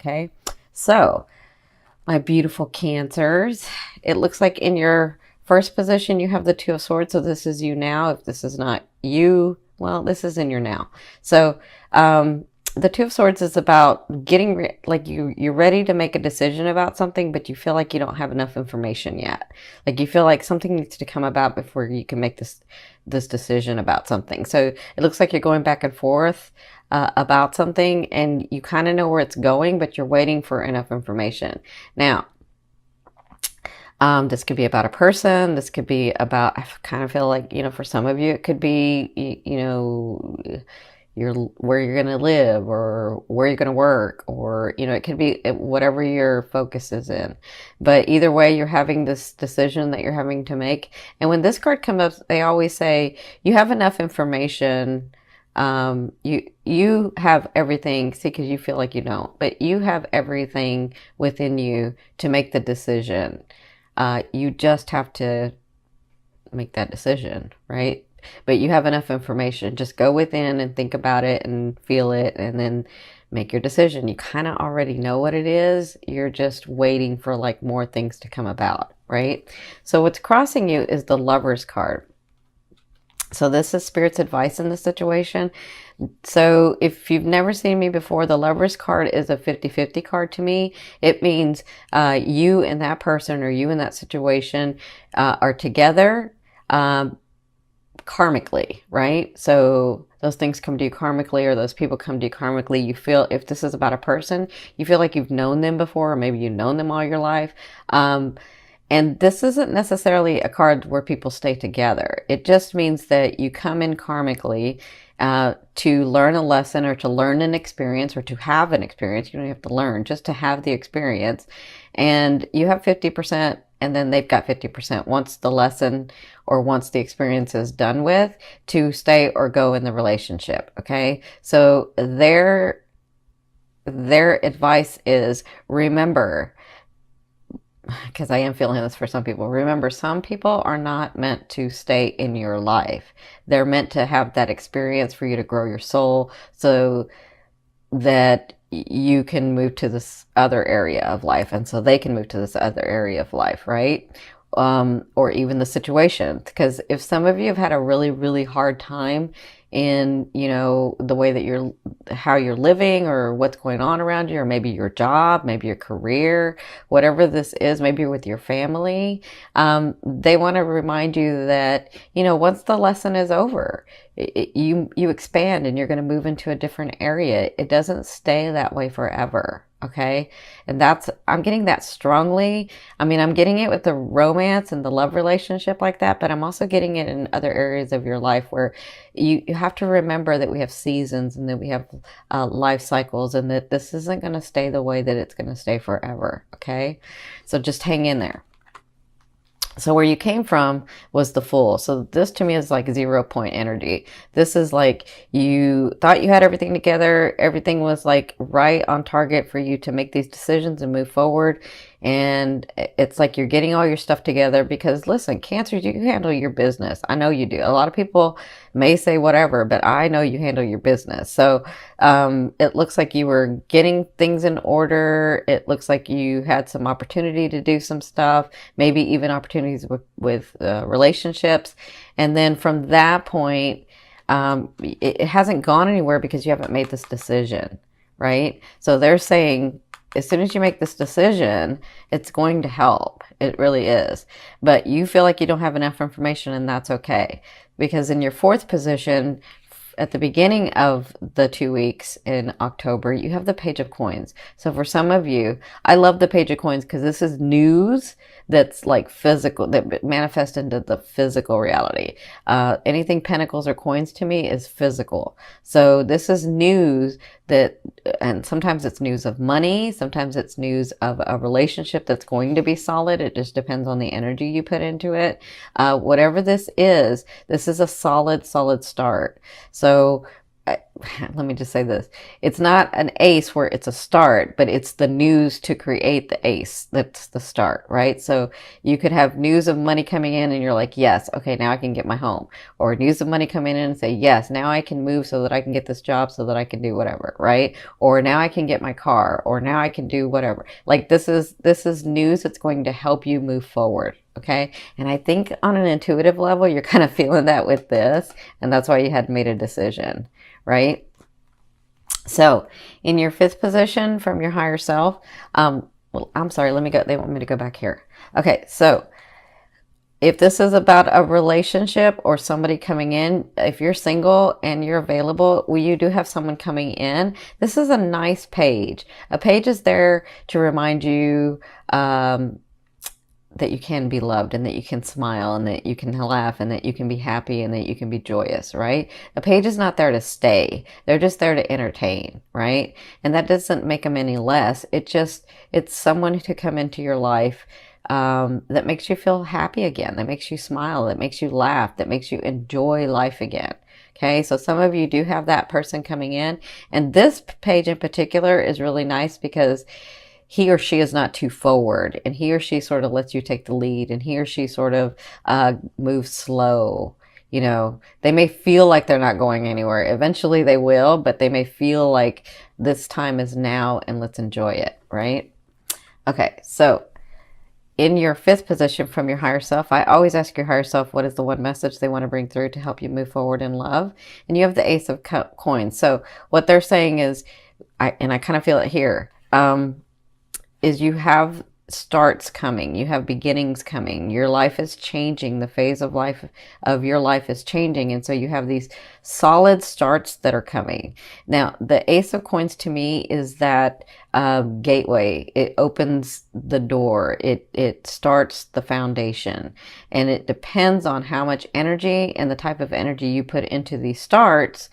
Okay, so my beautiful Cancers, it looks like in your first position you have the Two of Swords, so this is you now. If this is not you, well, this is in your now. So the Two of Swords is about getting like you're ready to make a decision about something, but you feel like you don't have enough information yet. Like you feel like something needs to come about before you can make this decision about something. So it looks like you're going back and forth about something, and you kind of know where it's going, but you're waiting for enough information. Now, this could be about a person. This could be about, I kind of feel like, for some of you, it could be, where you're going to live or where you're going to work, or, it could be whatever your focus is in. But either way, you're having this decision that you're having to make. And when this card comes up, they always say you have enough information. You have everything, see, because you feel like you don't, but you have everything within you to make the decision. You just have to make that decision, right? But you have enough information. Just go within and think about it and feel it and then make your decision. You kind of already know what it is. You're just waiting for like more things to come about, right? So what's crossing you is the Lover's card. So this is Spirit's advice in this situation. So if you've never seen me before, the Lover's card is a 50-50 card to me. It means you and that person, or you and that situation are together karmically, right? So those things come to you karmically, or those people come to you karmically. You feel, if this is about a person, you feel like you've known them before, or maybe you've known them all your life. And this isn't necessarily a card where people stay together. It just means that you come in karmically to learn a lesson, or to learn an experience, or to have an experience. You don't have to learn, just to have the experience. And you have 50%, and then they've got 50% once the lesson or once the experience is done with, to stay or go in the relationship. Okay. So their advice is, remember, because I am feeling this for some people. Remember, some people are not meant to stay in your life. They're meant to have that experience for you to grow your soul, so that you can move to this other area of life, and so they can move to this other area of life, right? Or even the situation. Because if some of you have had a really, really hard time in, the way that how you're living, or what's going on around you, or maybe your job, maybe your career, whatever this is, maybe you're with your family, they want to remind you that, once the lesson is over, you expand and you're going to move into a different area. It doesn't stay that way forever. Okay. And I'm getting that strongly. I mean, I'm getting it with the romance and the love relationship like that, but I'm also getting it in other areas of your life where you have to remember that we have seasons, and that we have life cycles, and that this isn't going to stay the way that it's going to stay forever. Okay. So just hang in there. So where you came from was the Fool. So this to me is like 0 point energy. This is like you thought you had everything together. Everything was like right on target for you to make these decisions and move forward. And it's like you're getting all your stuff together, because listen, Cancers, you handle your business. I know you do. A lot of people may say whatever, but I know you handle your business. So it looks like you were getting things in order. It looks like you had some opportunity to do some stuff, maybe even opportunities with relationships. And then from that point, it hasn't gone anywhere because you haven't made this decision, right? So they're saying, as soon as you make this decision, it's going to help. It really is. But you feel like you don't have enough information, and that's okay. Because in your fourth position, at the beginning of the 2 weeks in October, you have the Page of Coins. So for some of you, I love the Page of Coins because this is news that's like physical, that manifests into the physical reality. Anything pentacles or coins to me is physical. So this is news that, and sometimes it's news of money, sometimes it's news of a relationship that's going to be solid. It just depends on the energy you put into it. Whatever this is a solid start. So let me just say this. It's not an ace where it's a start, but it's the news to create the ace. That's the start, right? So you could have news of money coming in and you're like, yes, okay, now I can get my home. Or news of money coming in and say, yes, now I can move so that I can get this job so that I can do whatever, right? Or now I can get my car, or now I can do whatever. Like this is news that's going to help you move forward. Okay. And I think on an intuitive level, you're kind of feeling that with this. And that's why you had made a decision, right? So in your fifth position from your higher self, well, I'm sorry, let me go. They want me to go back here. Okay. So if this is about a relationship or somebody coming in, if you're single and you're available, well, you do have someone coming in. This is a nice page. A page is there to remind you, that you can be loved and that you can smile and that you can laugh and that you can be happy and that you can be joyous, right? A page is not there to stay. They're just there to entertain, right? And that doesn't make them any less. It's someone to come into your life that makes you feel happy again, that makes you smile, that makes you laugh, that makes you enjoy life again. Okay, so some of you do have that person coming in. And this page in particular is really nice because he or she is not too forward, and he or she sort of lets you take the lead, and he or she sort of moves slow. You know, they may feel like they're not going anywhere. Eventually they will, but they may feel like this time is now and let's enjoy it, right? Okay, so in your fifth position from your higher self, I always ask your higher self, what is the one message they want to bring through to help you move forward in love? And you have the Ace of Coins. So what they're saying is, I kind of feel it here, is you have starts coming, you have beginnings coming, your life is changing, the phase of life of your life is changing, and so you have these solid starts that are coming. Now the Ace of Coins to me is that gateway. It opens the door, it starts the foundation, and it depends on how much energy and the type of energy you put into these starts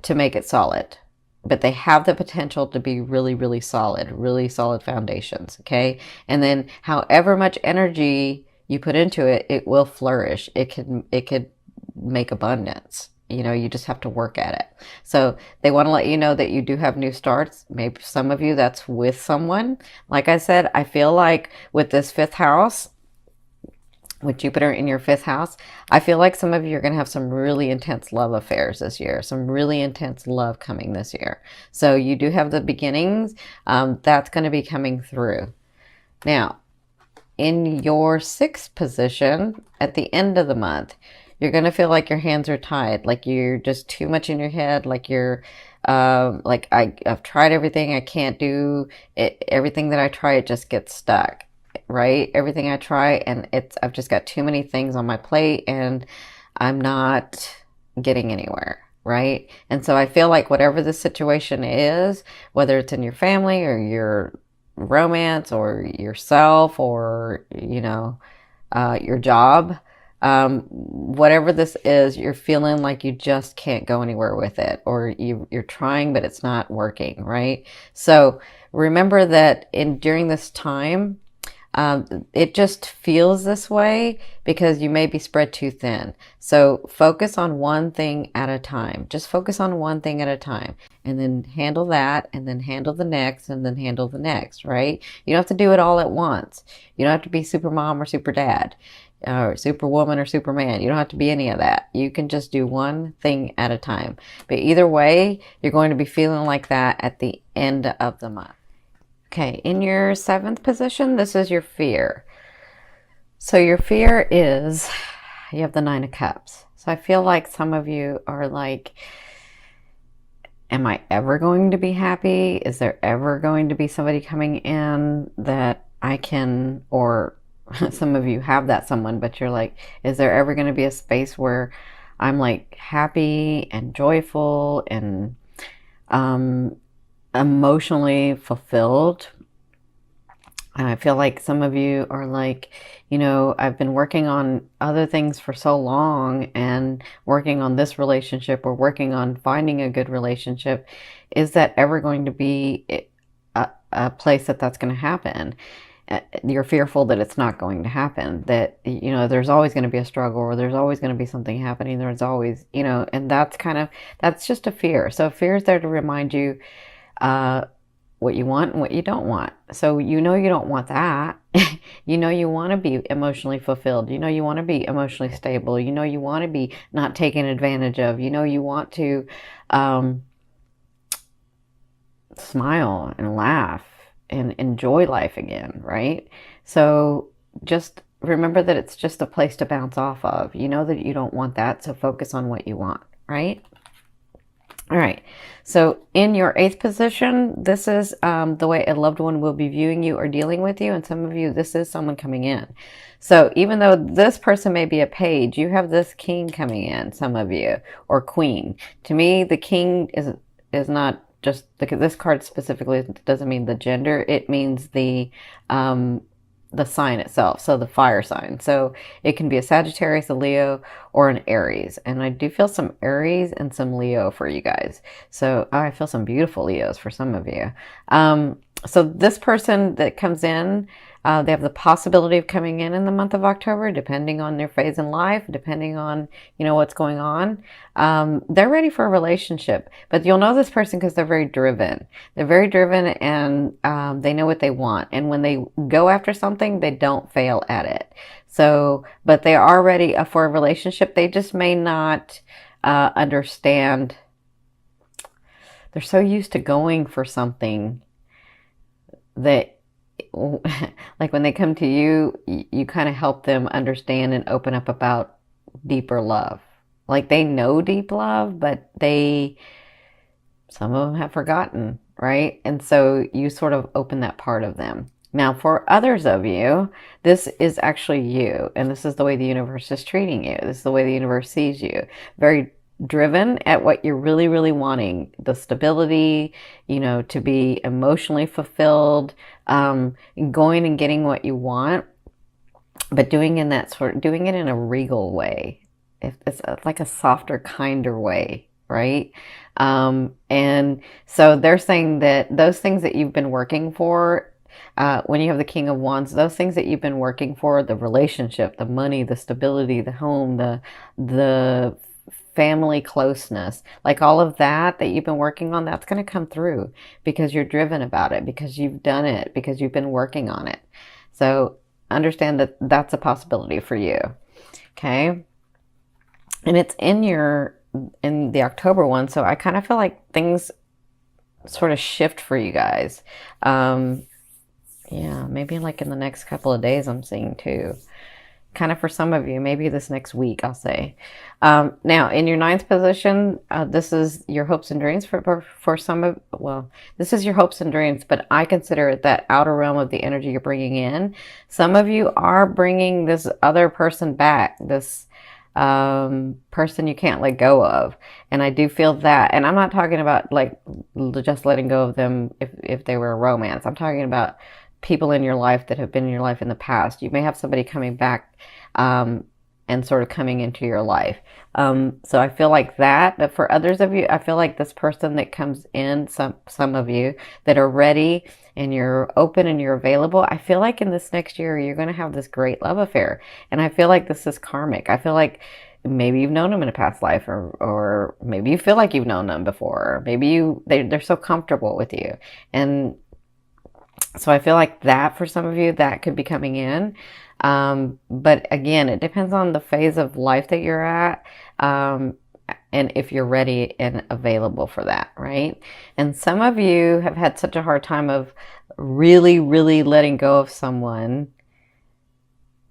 to make it solid. But they have the potential to be really, really solid foundations. Okay. And then however much energy you put into it, it will flourish. It could make abundance. You know, you just have to work at it. So they want to let you know that you do have new starts. Maybe some of you that's with someone. Like I said, I feel like with this fifth house, with Jupiter in your fifth house, I feel like some of you are going to have some really intense love affairs this year, some really intense love coming this year. So you do have the beginnings. That's going to be coming through. Now, in your sixth position, at the end of the month, you're going to feel like your hands are tied, like you're just too much in your head, like you're like I've tried everything, I can't do it. Everything that I try, it just gets stuck. Right? Everything I try, and I've just got too many things on my plate and I'm not getting anywhere, right? And so I feel like whatever the situation is, whether it's in your family or your romance or yourself or, you know, your job, whatever this is, you're feeling like you just can't go anywhere with it, or you're trying, but it's not working, right? So remember that during this time, it just feels this way because you may be spread too thin. So focus on one thing at a time. Just focus on one thing at a time, and then handle that, and then handle the next, and then handle the next, right? You don't have to do it all at once. You don't have to be super mom or super dad, or superwoman or superman. You don't have to be any of that. You can just do one thing at a time. But either way, you're going to be feeling like that at the end of the month. Okay, in your seventh position, this is your fear. So your fear is, you have the Nine of Cups. So I feel like some of you are like, am I ever going to be happy? Is there ever going to be somebody coming in that I can, or some of you have that someone, but you're like, is there ever going to be a space where I'm like happy and joyful and emotionally fulfilled? And I feel like some of you are like, you know, I've been working on other things for so long and working on this relationship or working on finding a good relationship. Is that ever going to be a place that's going to happen? you're fearful that it's not going to happen, that, there's always going to be a struggle, or there's always going to be something happening. There's always, and that's just a fear. So fear is there to remind you, what you want and what you don't want. So you don't want that. You want to be emotionally fulfilled. You want to be emotionally stable. You want to be not taken advantage of. You want to smile and laugh and enjoy life again, right? So just remember that it's just a place to bounce off of. You know that you don't want that, so focus on what you want, right? All right, so in your 8th position, this is the way a loved one will be viewing you or dealing with you. And some of you, this is someone coming in. So even though this person may be a page, you have this king coming in, some of you, or queen. To me, the king is not just, this card specifically doesn't mean the gender. It means the sign itself, so the fire sign. So it can be a Sagittarius, a Leo, or an Aries. And I do feel some Aries and some Leo for you guys. So I feel some beautiful Leos for some of you. So this person that comes in, they have the possibility of coming in the month of October, depending on their phase in life, depending on, what's going on. They're ready for a relationship, but you'll know this person because they're very driven. They're very driven, and they know what they want. And when they go after something, they don't fail at it. So, but they are ready for a relationship. They just may not understand. They're so used to going for something that, like when they come to you, you kind of help them understand and open up about deeper love. Like they know deep love, but some of them have forgotten, right? And so you sort of open that part of them. Now, for others of you, this is actually you, and this is the way the universe is treating you. This is the way the universe sees you. Very driven at what you're really, really wanting. The stability, to be emotionally fulfilled, going and getting what you want, but doing it in a regal way. If it's like a softer, kinder way, right? And so they're saying that those things that you've been working for, when you have the King of Wands, those things that you've been working for, the relationship, the money, the stability, the home, the family closeness, like all of that you've been working on, that's going to come through because you're driven about it, because you've done it, because you've been working on it. So understand that that's a possibility for you. Okay. And it's in the October one. So I kind of feel like things sort of shift for you guys. Yeah, maybe like in the next couple of days I'm seeing too. Kind of for some of you, maybe this next week, I'll say. Now, in your 9th position, this is your hopes and dreams for some of, this is your hopes and dreams, but I consider it that outer realm of the energy you're bringing in. Some of you are bringing this other person back, this person you can't let go of. And I do feel that. And I'm not talking about like just letting go of them if they were a romance. I'm talking about people in your life that have been in your life in the past. You may have somebody coming back and sort of coming into your life. So I feel like that. But for others of you, I feel like this person that comes in, some of you that are ready and you're open and you're available, I feel like in this next year, you're going to have this great love affair. And I feel like this is karmic. I feel like maybe you've known them in a past life, or maybe you feel like you've known them before. Or maybe they're so comfortable with you. And so I feel like that for some of you, that could be coming in. But again, it depends on the phase of life that you're at, and if you're ready and available for that, right? And some of you have had such a hard time of really, really letting go of someone.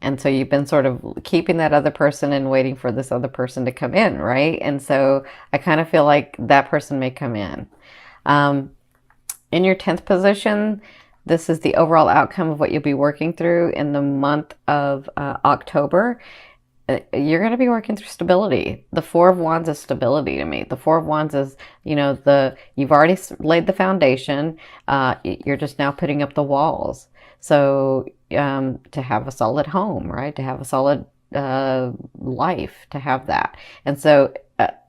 And so you've been sort of keeping that other person and waiting for this other person to come in, right? And so I kind of feel like that person may come in. In your 10th position, this is the overall outcome of what you'll be working through in the month of October. You're going to be working through stability. The Four of Wands is stability to me. The Four of Wands is, you've already laid the foundation. You're just now putting up the walls. So to have a solid home, right? To have a solid life, to have that. And so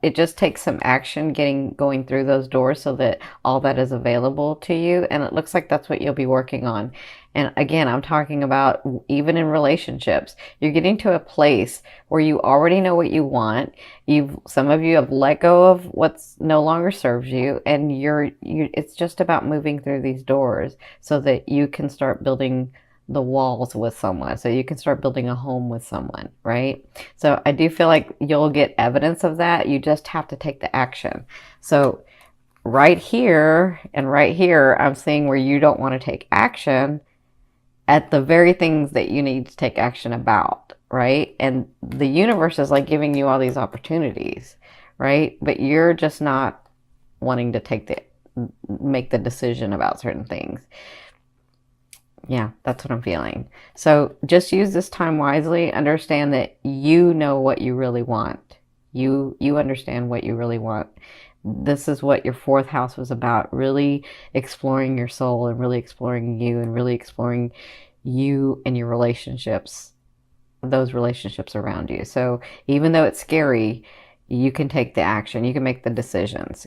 it just takes some action going through those doors so that all that is available to you. And it looks like that's what you'll be working on. And again, I'm talking about even in relationships, you're getting to a place where you already know what you want. Some of you have let go of what's no longer serves you, and it's just about moving through these doors so that you can start building the walls with someone, so you can start building a home with someone, right? So I do feel like you'll get evidence of that. You just have to take the action. So right here and right here, I'm seeing where you don't want to take action at the very things that you need to take action about, right? And the universe is like giving you all these opportunities, right? But you're just not wanting to make the decision about certain things. Yeah, that's what I'm feeling. So just use this time wisely. Understand that you know what you really want. You understand what you really want. This is what your fourth house was about, really exploring your soul and really exploring you and really exploring you and your relationships, those relationships around you. So even though it's scary, you can take the action, you can make the decisions.